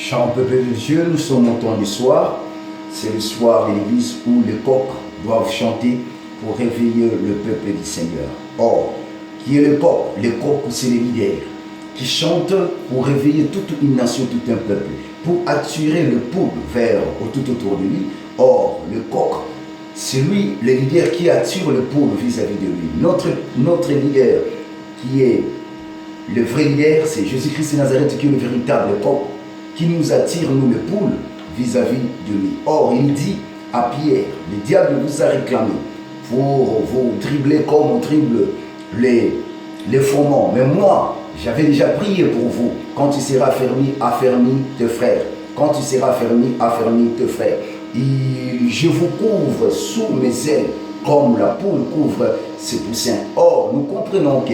Chant peuple de Dieu, nous sommes au temps du soir. C'est le soir de l'église où les coqs doivent chanter pour réveiller le peuple du Seigneur. Or, qui est le coq? Le coq, c'est les leaders qui chantent pour réveiller toute une nation, tout un peuple, pour attirer le peuple vers tout autour de lui. Or, le coq, c'est lui, le leader qui attire le peuple vis-à-vis de lui. Notre leader, qui est le vrai leader, c'est Jésus-Christ de Nazareth, qui est le véritable coq, qui nous attire, nous, le peuple, vis-à-vis de lui. Or, il dit à Pierre, le diable vous a réclamé pour vous dribbler comme on dribble les froment. Mais moi, j'avais déjà prié pour vous. Quand tu seras affermi tes frères. Quand tu seras affermi tes frères. Et je vous couvre sous mes ailes, comme la poule couvre ses poussins. Or, nous comprenons que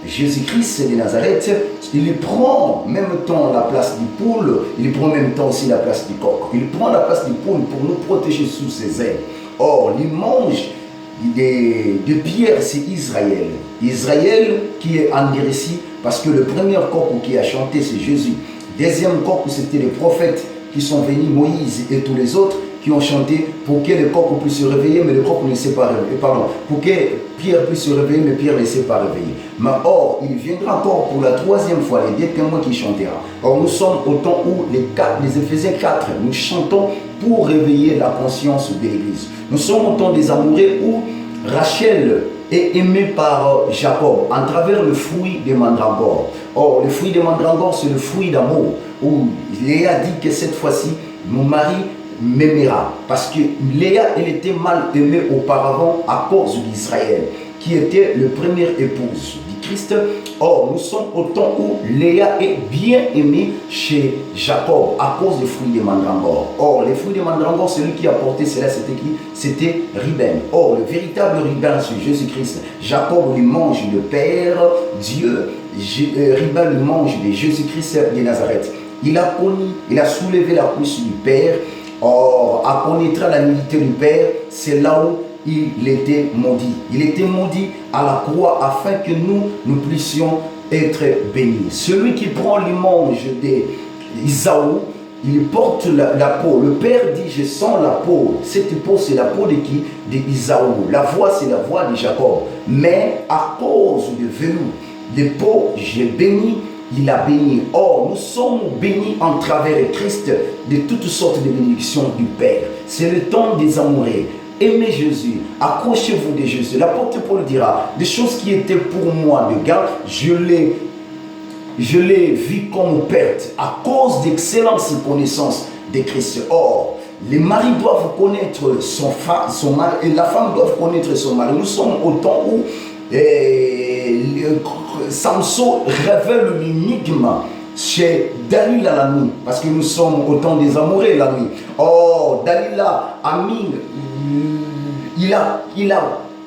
Jésus-Christ de Nazareth, il prend en même temps la place du poule, il prend en même temps aussi la place du coq. Il prend la place du poule pour nous protéger sous ses ailes. Or, il mange de Pierre, c'est Israël. Israël qui est en récit, parce que le premier coq qui a chanté, c'est Jésus. Deuxième coq, c'était les prophètes qui sont venus, Moïse et tous les autres, qui ont chanté pour que le coq puisse se réveiller, mais le coq ne s'est pas réveillé. Pardon, pour que Pierre puisse se réveiller, mais Pierre ne s'est pas réveillé. Mais or, il viendra encore pour la troisième fois, les deux témoins qui chantera. Or, nous sommes au temps où les Éphésiens 4, nous chantons pour réveiller la conscience de l'Église. Nous sommes au temps des amoureux où Rachel est aimée par Jacob en travers le fruit des mandragores. Or, le fruit des mandragores, c'est le fruit d'amour, où Léa dit que cette fois-ci, mon mari m'aimera. Parce que Léa, elle était mal aimée auparavant à cause d'Israël, qui était le première épouse du Christ. Or, nous sommes au temps où Léa est bien aimée chez Jacob à cause des fruits des mandragores. Or, les fruits des mandragores, celui qui a porté cela, c'était qui? C'était Ruben. Or, le véritable Ruben, c'est Jésus-Christ. Jacob lui mange le Père, Dieu. Ruben lui mange de Jésus-Christ de Nazareth. Il a soulevé la cuisse du Père. Or, à connaître la nudité du Père, c'est là où il était maudit. Il était maudit à la croix afin que nous puissions être bénis. Celui qui prend l'image d'Isaou, il porte la peau. Le Père dit, je sens la peau. Cette peau, c'est la peau de qui? D'Isaou. La voix, c'est la voix de Jacob. Mais à cause du velours de peau, j'ai béni. Il a béni. Or, nous sommes bénis en travers de Christ de toutes sortes de bénédictions du Père. C'est le temps des amoureux. Aimez Jésus, accrochez-vous de Jésus. L'apôtre Paul dira, des choses qui étaient pour moi de gain, je les vis comme perte à cause d'excellentes connaissances de Christ. Or, les maris doivent connaître son mari et la femme doit connaître son mari. Nous sommes au temps où Samson révèle l'énigme chez Dalila la nuit, parce que nous sommes au temps des amoureux la nuit. Or, Dalila a mis, il a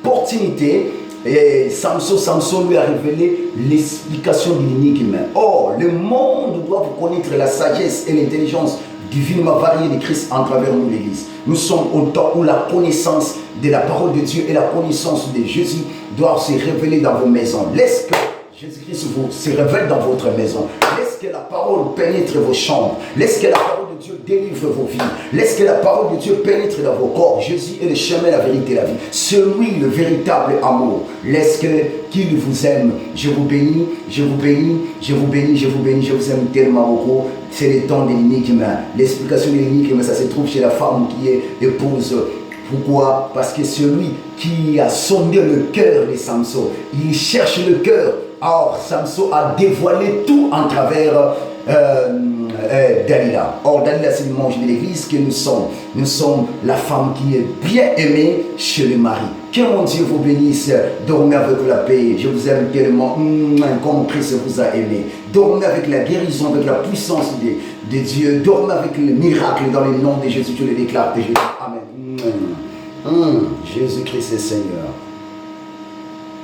l'opportunité, et Samson lui a révélé l'explication de l'énigme. Or, le monde doit connaître la sagesse et l'intelligence divinement variée de Christ en travers nous, l'Église. Nous sommes au temps où la connaissance de la parole de Dieu et la connaissance de Jésus doivent se révéler dans vos maisons. Laisse que Jésus-Christ se révèle dans votre maison. Laisse que la parole pénètre vos chambres. Laisse que la parole de Dieu délivre vos vies. Laisse que la parole de Dieu pénètre dans vos corps. Jésus est le chemin, la vérité et la vie. C'est lui le véritable amour. Laisse qu'il vous aime. Je vous bénis, je vous bénis, je vous bénis, je vous bénis, je vous aime tellement beaucoup. C'est le temps de l'énigme. L'explication de l'énigme, ça se trouve chez la femme qui est épouse. Pourquoi? Parce que celui qui a sondé le cœur de Samson, il cherche le cœur. Or, Samson a dévoilé tout en travers Dalila. Or, Dalila, c'est le mange de l'église que nous sommes. Nous sommes la femme qui est bien aimée chez le mari. Que mon Dieu vous bénisse. Dormez avec la paix. Je vous aime tellement comme Christ vous a aimé. Dormez avec la guérison, avec la puissance de Dieu. Dormez avec le miracle dans le nom de Jésus. Je le déclare. Amen. Jésus-Christ est Seigneur.